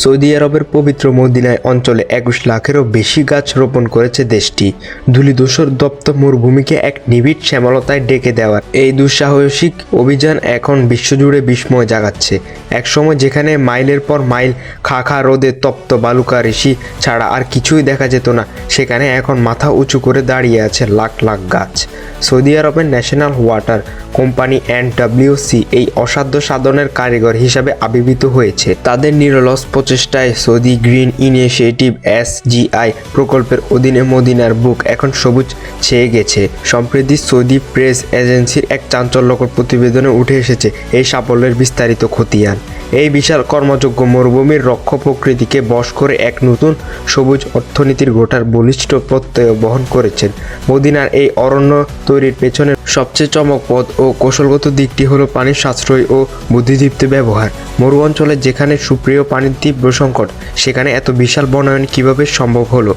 Saudi আরবের পবিত্র মদিনায় অঞ্চলে ২১ লাখেরও বেশি গাছ রোপণ করেছে দেশটি। ধূলিধূসর দপ্ত মরুভূমিকে এক নিবিড় শ্যামলতায় ডেকে দেওয়ার এই দুঃসাহসিক অভিযান এখন বিশ্বজুড়ে বিস্ময় জাগাচ্ছে। একসময় যেখানে মাইলের পর মাইল খা খা রোদে তপ্ত বালুকা ঋষি ছাড়া আর কিছুই দেখা যেত না, সেখানে এখন মাথা উঁচু করে দাঁড়িয়ে আছে লাখ লাখ গাছ। সৌদি আরবের ন্যাশনাল ওয়াটার কোম্পানি NWC এই অসাধ্য সাধনের কারিগর হিসাবে আবির্ভূত হয়েছে। তাদের নিরলস প্রচেষ্টায় সৌদি গ্রিন ইনিশিয়েটিভ SGI প্রকল্পের অধীনে মদিনার বুক এখন সবুজ ছেয়ে গেছে। সম্প্রতি সৌদি প্রেস এজেন্সির এক চাঞ্চল্যকর প্রতিবেদনে উঠে এসেছে এই সাফল্যের বিস্তারিত খতিয়ান। এই বিশাল কর্মযোগ্য মরুভূমির রক্ষ প্রকৃতিকে বশ করে এক নতুন সবুজ অর্থনীতির গোটার বলিষ্ঠ প্রত্যয় বহন করেছেন। মদিনার এই অরণ্য তৈরির পেছনে সবচেয়ে চমকপ্রদ ও কৌশলগত দিকটি হলো পানির সাশ্রয় ও বুদ্ধিদীপ্ত ব্যবহার। মরু অঞ্চলে যেখানে সুপ্রিয় পানির তীব্র সংকট, সেখানে এত বিশাল বনায়ন কিভাবে সম্ভব হলো?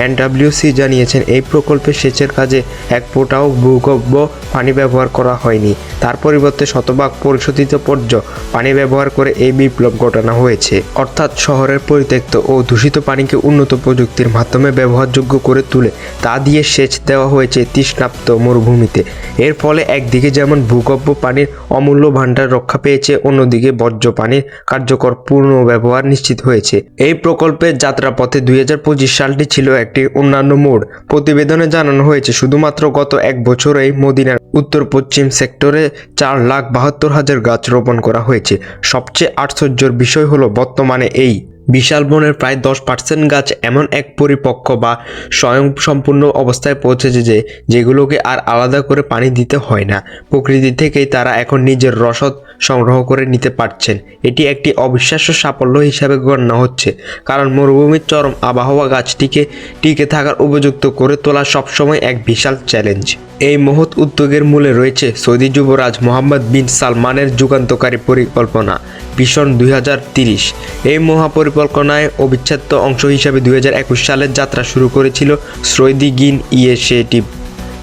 NWC জানিয়েছেন, এই প্রকল্পে সেচের কাজে এক ফোঁটাও ভূগর্ভ পানি ব্যবহার করা হয়নি। তার পরিবর্তে শতভাগ পরিশোধিত পর্য পানি ব্যবহার করে এই বিপ্লব ঘটানো হয়েছে। অর্থাৎ শহরের পরিত্যক্ত ও দূষিত পানিকে উন্নত প্রযুক্তির মাধ্যমে ব্যবহারযোগ্য করে তুলে তা দিয়ে সেচ দেওয়া হয়েছে তৃষ্ণার্ত মরুভূমিতে। এর ফলে একদিকে যেমন ভূগর্ভ পানির অমূল্য ভাণ্ডার রক্ষা পেয়েছে, অন্যদিকে বর্জ্য পানির কার্যকর পূর্ণ ব্যবহার নিশ্চিত হয়েছে। এই প্রকল্পের যাত্রাপথে ২০২৫ সালটি ছিল একটি অন্যান্য মোড়। প্রতিবেদনে জানানো হয়েছে, শুধুমাত্র গত এক বছরেই মদিনার উত্তর পশ্চিম সেক্টরে ৪,৭২,০০০ গাছ রোপণ করা হয়েছে। সবচেয়ে আশ্চর্যের বিষয় হলো, বর্তমানে এই বিশাল বনের প্রায় 10% গাছ এমন এক পরিপক্ক বা স্বয়ংসম্পূর্ণ অবস্থায় পৌঁছেছে যেগুলোকে আর আলাদা করে পানি দিতে হয় না। প্রকৃতি থেকেই তারা এখন নিজের রসদ সংগ্রহ করে নিতে পারছেন। এটি একটি অবিশ্বাস্য সাফল্য হিসাবে গণ্য হচ্ছে, কারণ মরুভূমির চরম আবহাওয়া গাছটিকে টিকে থাকার উপযুক্ত করে তোলা সবসময় এক বিশাল চ্যালেঞ্জ। এই মহৎ উদ্যোগের মূলে রয়েছে সৌদি যুবরাজ মোহাম্মদ বিন সালমানের যুগান্তকারী পরিকল্পনা ভিশন 2030। এই মহাপরিকল্পনায় অবিচ্ছেদ্য অংশ হিসাবে 2021 সালের যাত্রা শুরু করেছিল সৌদি গ্রিন ইনিশিয়েটিভ।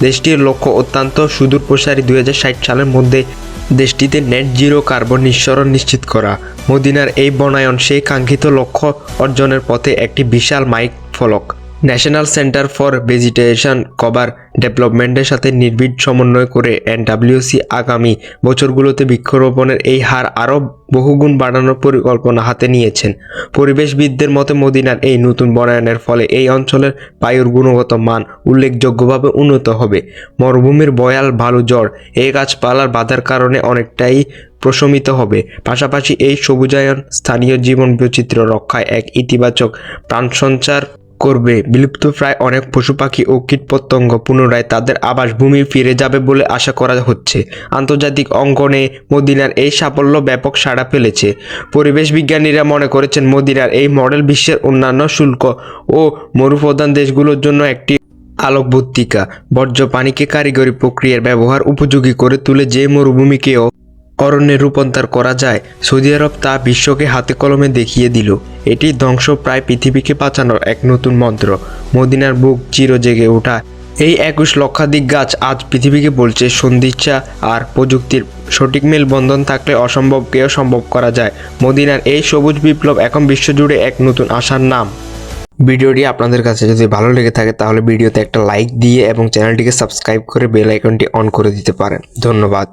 দেশটির লক্ষ্য অত্যন্ত সুদূরপ্রসারী, 2060 সালের মধ্যে দেশটিতে নেট জিরো কার্বন নিঃসরণ নিশ্চিত করা। মদিনার এই বনায়ন সেই কাঙ্ক্ষিত লক্ষ্য অর্জনের পথে একটি বিশাল মাইল ফলক। National centre for vegetation cover ডেভেলপমেন্টের সাথে নির্বিড় সমন্বয় করে NWC আগামী বছরগুলোতে বৃক্ষরোপণের এই হার আরও বহুগুণ বাড়ানোর পরিকল্পনা হাতে নিয়েছেন। পরিবেশবিদদের মতে মদিনার এই নতুন বনায়নের ফলে এই অঞ্চলের বায়ুর গুণগত মান উল্লেখযোগ্যভাবে উন্নত হবে। মরুভূমির বয়াল ভালু জ্বর এই গাছপালার বাধার কারণে অনেকটাই প্রশমিত হবে। পাশাপাশি এই সবুজায়ন স্থানীয় জীবন বৈচিত্র্য রক্ষায় এক ইতিবাচক প্রাণসঞ্চার করবে। বিলুপ্তপ্রায় অনেক পশু পাখি ও কীটপতঙ্গ পুনরায় তাদের আবাসভূমি ফিরে যাবে বলে আশা করা হচ্ছে। আন্তর্জাতিক অঙ্গনে মদিনার এই সাফল্য ব্যাপক সাড়া ফেলেছে। পরিবেশ বিজ্ঞানীরা মনে করেছেন, মদিনার এই মডেল বিশ্বের অন্যান্য শুষ্ক ও মরুপ্রধান দেশগুলোর জন্য একটি আলোকবর্তিকা। বর্জ্য পানিকে কারিগরি প্রক্রিয়ার ব্যবহার উপযোগী করে তুলে যে মরুভূমিকেও অরণ্যে রূপান্তর করা যায়, সৌদি আরব তা বিশ্বকে হাতে কলমে দেখিয়ে দিল। এটি ধ্বংসপ্রায় পৃথিবীকে বাঁচানোর এক নতুন মন্ত্র। মদিনার বুক চির জেগে ওঠা এই ২১ লক্ষাধিক গাছ আজ পৃথিবীকে বলছে, সদিচ্ছা আর প্রযুক্তির সঠিক মেলবন্ধন থাকলে অসম্ভবকেও সম্ভব করা যায়। মদিনার এই সবুজ বিপ্লব এখন বিশ্বজুড়ে এক নতুন আশার নাম। ভিডিওটি আপনাদের কাছে যদি ভালো লেগে থাকে তাহলে ভিডিওতে একটা লাইক দিয়ে এবং চ্যানেলটিকে সাবস্ক্রাইব করে বেল আইকনটি অন করে দিতে পারেন। ধন্যবাদ।